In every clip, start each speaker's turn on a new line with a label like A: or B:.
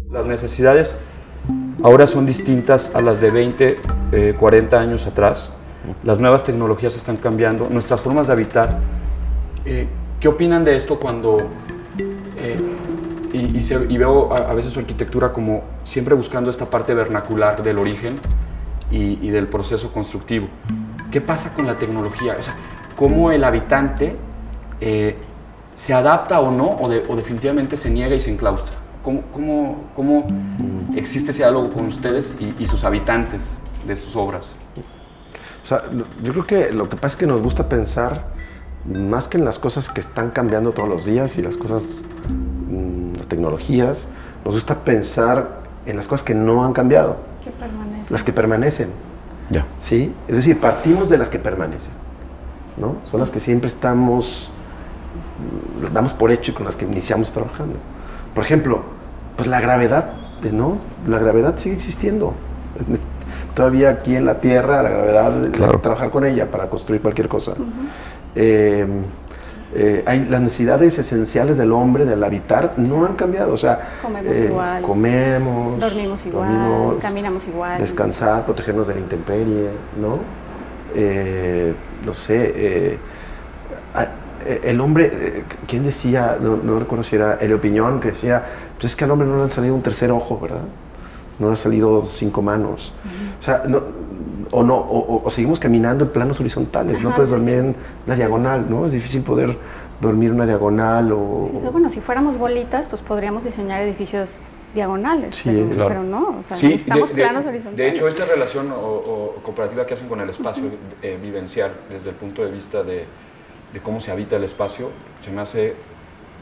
A: Las necesidades ahora son distintas a las de 20, 40 años atrás. Las nuevas tecnologías están cambiando, nuestras formas de habitar. ¿Qué opinan de esto cuando y veo a veces su arquitectura como siempre buscando esta parte vernacular del origen y del proceso constructivo? ¿Qué pasa con la tecnología? O sea, ¿cómo el habitante se adapta o no, o definitivamente se niega y se enclaustra? ¿Cómo existe ese diálogo con ustedes y sus habitantes de sus obras?
B: O sea, yo creo que lo que pasa es que nos gusta pensar más que en las cosas que están cambiando todos los días y las cosas, las tecnologías, nos gusta pensar en las cosas que no han cambiado.
C: Que permanecen.
B: Las que permanecen.
A: Ya.
B: ¿Sí? Es decir, partimos de las que permanecen, ¿no? Son las que siempre estamos, las damos por hecho y con las que iniciamos trabajando. Por ejemplo, pues la gravedad, ¿no? La gravedad sigue existiendo. Todavía aquí en la Tierra, la gravedad, claro, hay que trabajar con ella para construir cualquier cosa. Hay las necesidades esenciales del hombre, del habitar, no han cambiado. O sea,
C: comemos igual,
B: comemos,
C: dormimos igual, caminamos igual.
B: Descansar, protegernos de la intemperie, ¿no? No sé, el hombre, ¿quién decía? No recuerdo si era Elio Piñón, que decía, pues es que al hombre no le han salido un tercer ojo, ¿verdad? No le han salido 5 manos. O sea, o seguimos caminando en planos horizontales. No puedes dormir en una diagonal, ¿no? Es difícil poder dormir en una diagonal o...
C: Sí, bueno, si fuéramos bolitas, pues podríamos diseñar edificios diagonales,
B: sí,
C: pero,
B: claro,
C: pero no, o sea,
A: sí,
C: necesitamos planos horizontales.
A: De hecho, esta relación o comparativa que hacen con el espacio vivencial, desde el punto de vista de cómo se habita el espacio, se me hace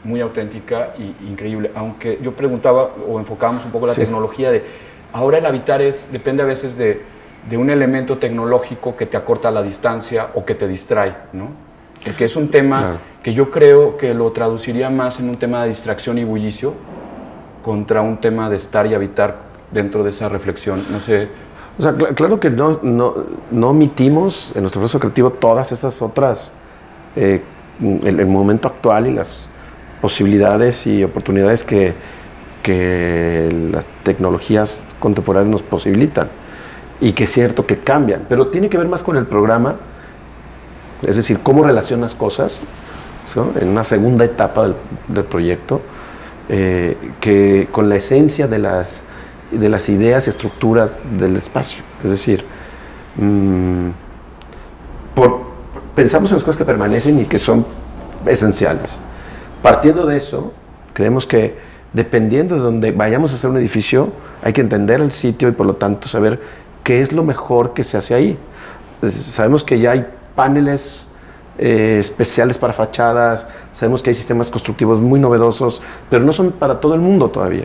A: muy auténtica e increíble. Aunque yo preguntaba o enfocábamos un poco la tecnología de ahora el habitar depende a veces de un elemento tecnológico que te acorta la distancia o que te distrae, ¿no? Porque es un tema que yo creo que lo traduciría más en un tema de distracción y bullicio contra un tema de estar y habitar dentro de esa reflexión, no sé.
B: O sea, claro que no omitimos en nuestro proceso creativo todas esas otras, el momento actual y las posibilidades y oportunidades que las tecnologías contemporáneas nos posibilitan y que es cierto que cambian, pero tiene que ver más con el programa, es decir, cómo relacionas cosas, ¿no? En una segunda etapa del proyecto, que con la esencia de las ideas y estructuras del espacio. Es decir, pensamos en las cosas que permanecen y que son esenciales. Partiendo de eso, creemos que dependiendo de donde vayamos a hacer un edificio, hay que entender el sitio y por lo tanto saber qué es lo mejor que se hace ahí. Sabemos que ya hay paneles especiales para fachadas, sabemos que hay sistemas constructivos muy novedosos, pero no son para todo el mundo todavía.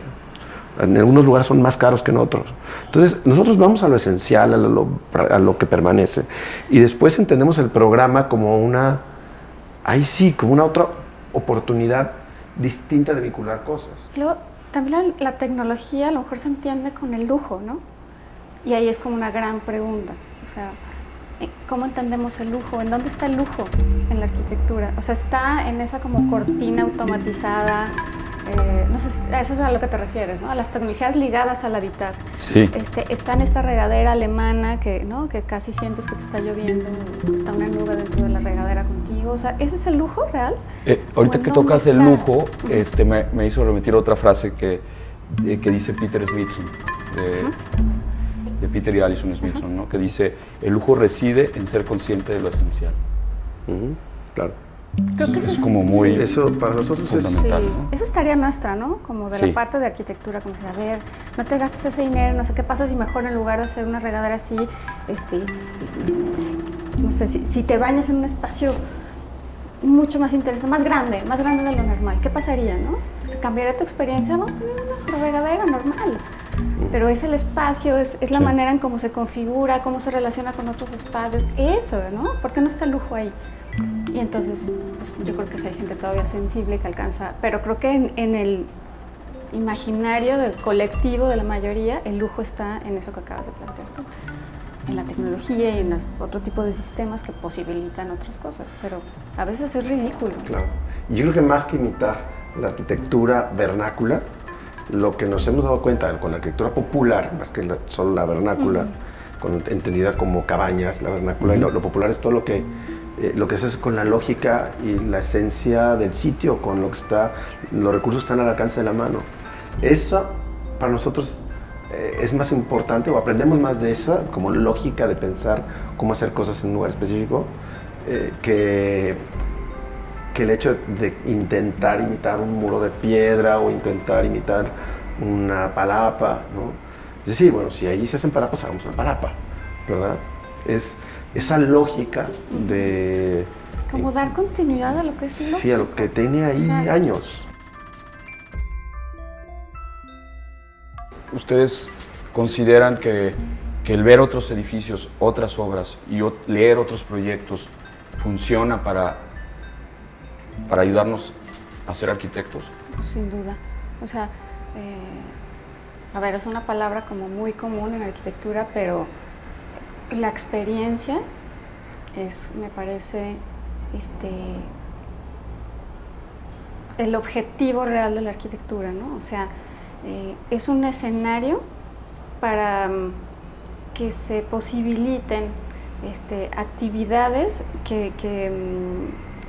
B: En algunos lugares son más caros que en otros. Entonces, nosotros vamos a lo esencial, a lo que permanece. Y después entendemos el programa como una otra oportunidad distinta de vincular cosas.
C: Luego, también la tecnología a lo mejor se entiende con el lujo, ¿no? Y ahí es como una gran pregunta. O sea, ¿cómo entendemos el lujo? ¿En dónde está el lujo en la arquitectura? O sea, está en esa como cortina automatizada, no sé si a eso es a lo que te refieres, ¿no? A las tecnologías ligadas al habitar.
A: Sí.
C: Está en esta regadera alemana que casi sientes que te está lloviendo, está una nube dentro de la regadera contigo. O sea, ¿ese es el lujo real?
A: Ahorita que tocas el lujo, me hizo remitir otra frase que dice Peter Smithson, de Peter y Alison Smithson, ¿no? Que dice, el lujo reside en ser consciente de lo esencial.
B: Claro.
C: Creo que
A: es como muy...
B: Eso para nosotros
A: fundamental,
C: sí,
A: ¿no?
C: Eso es tarea nuestra, ¿no? Como de la parte de arquitectura, como que, a ver, no te gastes ese dinero, no sé qué pasa si mejor en lugar de hacer una regadera así, no sé, si te bañas en un espacio mucho más interesante, más grande de lo normal, ¿qué pasaría, no? ¿Cambiaría tu experiencia? No, una regadera normal. Pero es el espacio, es la manera en cómo se configura, cómo se relaciona con otros espacios, eso, ¿no? ¿Por qué no está el lujo ahí? Y entonces, pues, yo creo que hay gente todavía sensible que alcanza, pero creo que en imaginario del colectivo de la mayoría, el lujo está en eso que acabas de plantear tú, en la tecnología y en otro tipo de sistemas que posibilitan otras cosas, pero a veces es ridículo.
B: Claro. Y yo creo que más que imitar la arquitectura vernácula, lo que nos hemos dado cuenta con la arquitectura popular, más que solo la vernácula, entendida como cabañas, la vernácula, y lo popular es todo lo que se hace con la lógica y la esencia del sitio, con lo que los recursos están al alcance de la mano. Eso para nosotros es más importante, o aprendemos más de eso, como lógica de pensar cómo hacer cosas en un lugar específico, que el hecho de intentar imitar un muro de piedra o intentar imitar una palapa, ¿no? Es decir, bueno, si ahí se hacen palapas, hagamos una palapa, ¿verdad? Es esa lógica de...
C: Como dar continuidad a lo que es lógico.
B: Sí, a lo que tiene ahí años.
A: ¿Ustedes consideran que el ver otros edificios, otras obras y leer otros proyectos funciona para ayudarnos a ser arquitectos?
C: Sin duda. O sea, a ver, es una palabra como muy común en arquitectura, pero la experiencia me parece, el objetivo real de la arquitectura, ¿no? O sea, es un escenario para que se posibiliten actividades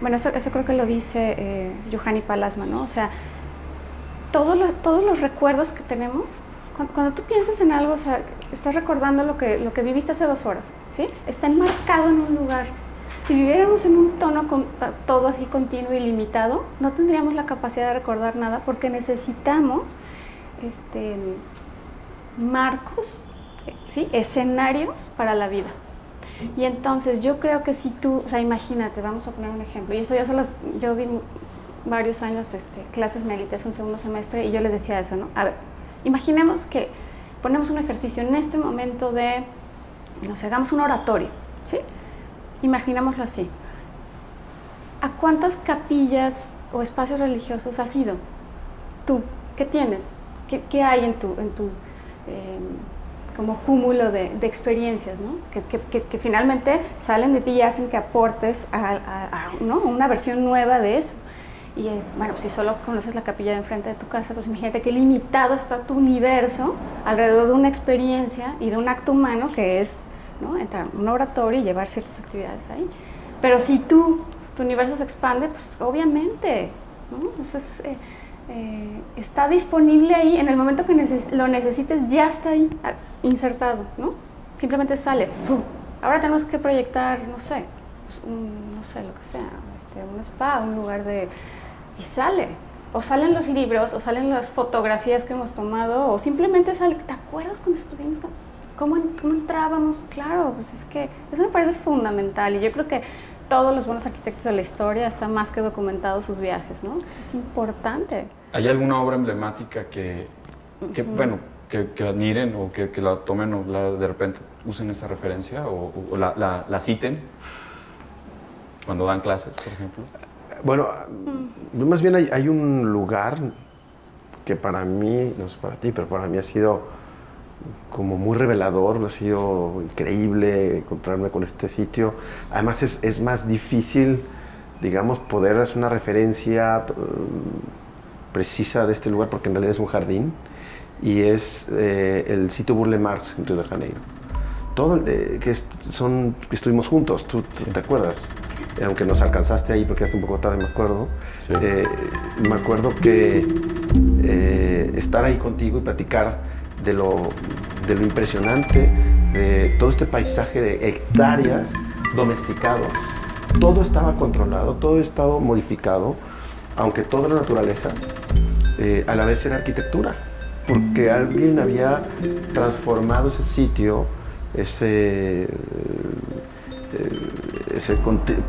C: bueno, eso creo que lo dice Juhani Pallasmaa, ¿no? O sea, todos los recuerdos que tenemos, cuando tú piensas en algo, o sea, estás recordando lo que viviste hace 2 horas, ¿sí? Está enmarcado en un lugar. Si viviéramos en un tono todo así continuo y limitado, no tendríamos la capacidad de recordar nada, porque necesitamos marcos, ¿sí? Escenarios para la vida. Y entonces yo creo que si tú, o sea, imagínate, vamos a poner un ejemplo, y eso yo di varios años clases méritas, un segundo semestre, y yo les decía eso, ¿no? A ver, imaginemos que ponemos un ejercicio en este momento de, no sé, hagamos un oratorio, ¿sí? Imaginémoslo así. ¿A cuántas capillas o espacios religiosos has ido? Tú, ¿qué tienes? ¿Qué hay en tu como cúmulo de experiencias, ¿no? Que finalmente salen de ti y hacen que aportes ¿no? una versión nueva de eso? Y bueno, si solo conoces la capilla de enfrente de tu casa, pues imagínate qué limitado está tu universo alrededor de una experiencia y de un acto humano que es, ¿no? Entrar a un oratorio y llevar ciertas actividades ahí. Pero si tu universo se expande, pues obviamente, ¿no? Entonces, está disponible ahí, en el momento que lo necesites ya está ahí insertado, ¿no? Simplemente sale. ¡Fu! Ahora tenemos que proyectar, no sé, no sé, lo que sea, un spa, un lugar de... y sale. O salen los libros, o salen las fotografías que hemos tomado, o simplemente sale. ¿Te acuerdas cuando estuvimos? ¿Cómo entrábamos? Claro, pues es que eso me parece fundamental, y yo creo que todos los buenos arquitectos de la historia están más que documentados sus viajes, ¿no? Eso es importante.
A: ¿Hay alguna obra emblemática que admiren o que la tomen o de repente usen esa referencia o la citen cuando dan clases, por ejemplo?
B: Bueno, más bien hay un lugar que para mí, no sé para ti, pero para mí ha sido como muy revelador, ha sido increíble encontrarme con este sitio. Además es más difícil, digamos, poder hacer una referencia precisa de este lugar, porque en realidad es un jardín, y es el sitio Burle Marx en Río de Janeiro. Todo, que estuvimos juntos, ¿tú te acuerdas? Aunque nos alcanzaste ahí porque hasta un poco tarde, me acuerdo. Sí. Me acuerdo que estar ahí contigo y platicar de lo impresionante de todo este paisaje de hectáreas domesticados. Todo estaba controlado, todo estaba modificado, aunque toda la naturaleza a la vez era arquitectura, porque alguien había transformado ese sitio, ese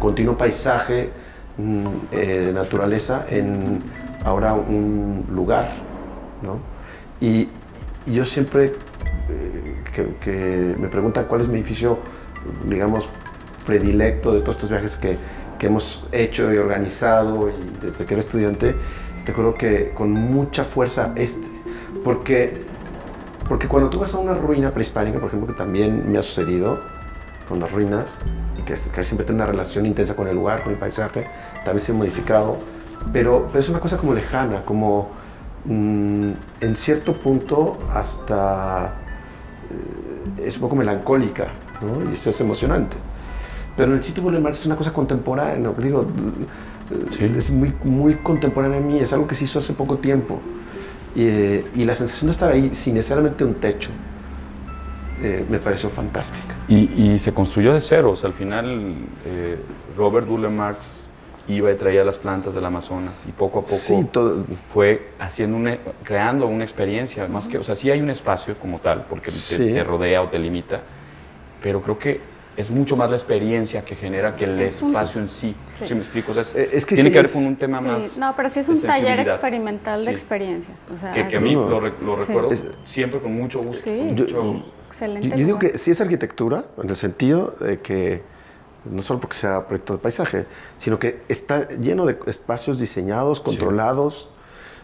B: continuo paisaje de naturaleza en ahora un lugar, ¿no? Y yo siempre que me preguntan cuál es mi edificio, digamos, predilecto de todos estos viajes que hemos hecho y organizado y desde que era estudiante, recuerdo que con mucha fuerza Porque cuando tú vas a una ruina prehispánica, por ejemplo, que también me ha sucedido con las ruinas, y que siempre tiene una relación intensa con el lugar, con el paisaje, también se ha modificado, pero es una cosa como lejana, como en cierto punto hasta es un poco melancólica, ¿no? Y eso es emocionante. Pero en el sitio Boulevard es una cosa contemporánea, ¿no? Digo, sí. Es muy contemporánea a mí, es algo que se hizo hace poco tiempo. Y la sensación de estar ahí sin necesariamente un techo me pareció fantástica.
A: Y se construyó de ceros. Al final, Robert Burle Marx iba y traía las plantas del Amazonas y poco a poco sí, fue creando una experiencia. Más que, o sea, sí hay un espacio como tal, porque te rodea o te limita, pero creo que es mucho más la experiencia que genera que el espacio en sí. ¿Sí me explico? O sea, es que tiene que ver con un tema más.
C: No, pero sí es un taller experimental de experiencias. O sea,
A: que a mí lo recuerdo siempre con mucho gusto.
C: Sí, excelente.
B: Yo digo que sí es arquitectura, en el sentido de que no solo porque sea proyecto de paisaje, sino que está lleno de espacios diseñados, controlados.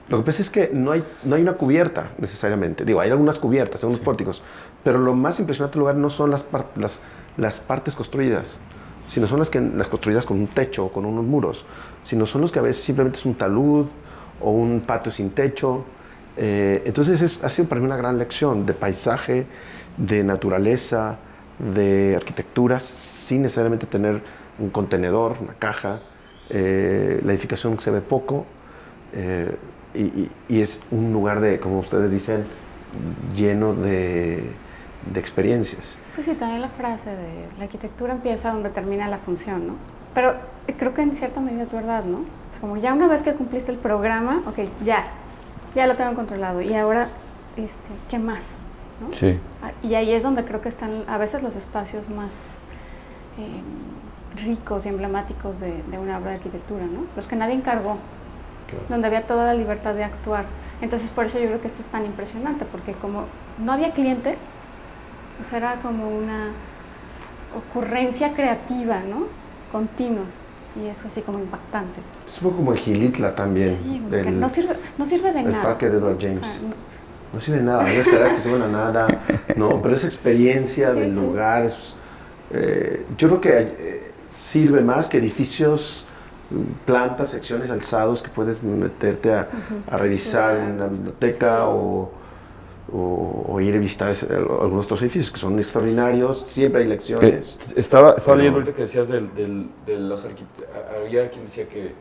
B: Lo que pasa es que no hay una cubierta necesariamente. Digo, hay algunas cubiertas, algunos pórticos, pero lo más impresionante del lugar no son las partes construidas, sino son las construidas con un techo o con unos muros, sino son los que a veces simplemente es un talud o un patio sin techo. Entonces ha sido para mí una gran lección de paisaje, de naturaleza, de arquitectura, sin necesariamente tener un contenedor, una caja. La edificación se ve poco y es un lugar como ustedes dicen, lleno de experiencias.
C: Pues sí, también la frase de la arquitectura empieza donde termina la función, ¿no? Pero creo que en cierta medida es verdad, ¿no? O sea, como ya una vez que cumpliste el programa, ok, ya lo tengo controlado, y ahora, ¿qué más? ¿No?
A: Sí.
C: Y ahí es donde creo que están a veces los espacios más ricos y emblemáticos de una obra de arquitectura, ¿no? Los que nadie encargó, claro. Donde había toda la libertad de actuar. Entonces, por eso yo creo que esto es tan impresionante, porque como no había cliente, pues era como una ocurrencia creativa, ¿no? Continua. Y es así como impactante.
B: Es un poco como el Gilitla también.
C: Sí, que no sirve de nada.
B: El parque de Edward James. O sea, no sirve de nada, no esperas que sirva a nada, no, pero esa experiencia del lugar, yo creo que sirve más que edificios, plantas, secciones, alzados que puedes meterte a revisar en la biblioteca o ir a visitar algunos otros edificios que son extraordinarios, siempre hay lecciones.
A: Estaba leyendo ahorita que decías de los arquitectos, había quien decía que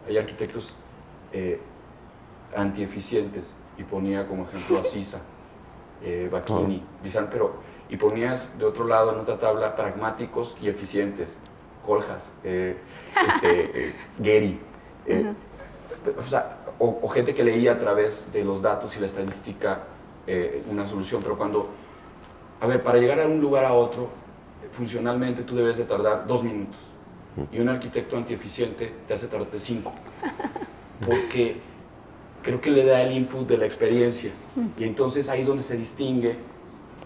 A: hay arquitectos antieficientes y ponía como ejemplo a Sisa, Bacchini, y ponías de otro lado en otra tabla pragmáticos y eficientes, Kohlhaas, Gehry, o gente que leía a través de los datos y la estadística una solución, pero para llegar a un lugar a otro, funcionalmente tú debes de tardar 2 minutos, y un arquitecto antieficiente te hace tardar 5, porque creo que le da el input de la experiencia, y entonces ahí es donde se distingue,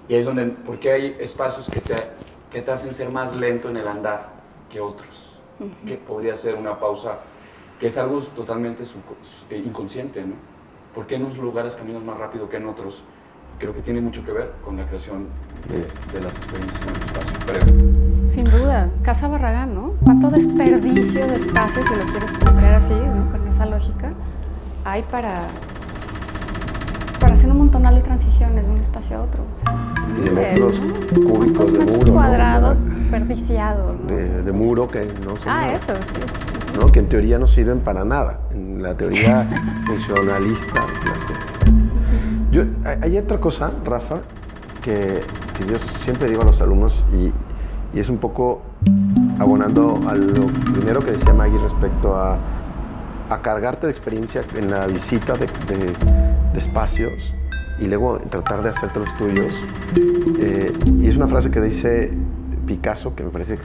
A: y ahí es donde, porque hay espacios que te hacen ser más lento en el andar que otros, que podría ser una pausa, que es algo totalmente inconsciente, ¿no? ¿Por qué en unos lugares caminas más rápido que en otros? Creo que tiene mucho que ver con la creación de las experiencias en el espacio. Pero...
C: Sin duda. Casa Barragán, ¿no? ¿Cuánto desperdicio de espacio, si lo quieres plantear así, ¿no? Con esa lógica, hay para hacer un montonal de transiciones de un espacio a otro? O sea,
B: y de metros cúbicos de muro,
C: cuadrados,
B: ¿no?
C: Desperdiciados, ¿no?
B: De muro que no son nada.
C: Eso, sí.
B: ¿No? Que en teoría no sirven para nada, en la teoría funcionalista. Hay otra cosa, Rafa, que yo siempre digo a los alumnos, y es un poco abonando a lo primero que decía Maggie respecto a cargarte de experiencia en la visita de espacios y luego tratar de hacerte los tuyos. Y es una frase que dice Picasso, que me parece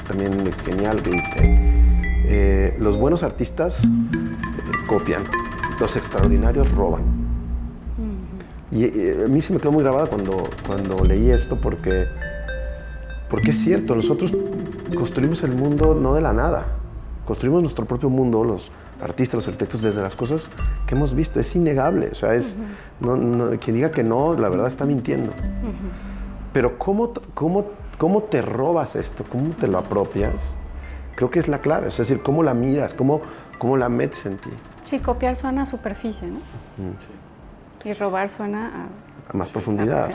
B: también genial, que dice: los buenos artistas copian, los extraordinarios roban. Y a mí se me quedó muy grabada cuando leí esto, porque es cierto, nosotros construimos el mundo no de la nada, Construimos nuestro propio mundo, los artistas, los arquitectos, desde las cosas que hemos visto. Es innegable. O sea, es, quien diga que no, la verdad está mintiendo. Pero ¿cómo te robas esto? ¿Cómo te lo apropias? Creo que es la clave. Es decir, ¿cómo la miras? ¿Cómo la metes en ti?
C: Sí, copiar suena a superficie, ¿no? Y robar suena
B: a más profundidad.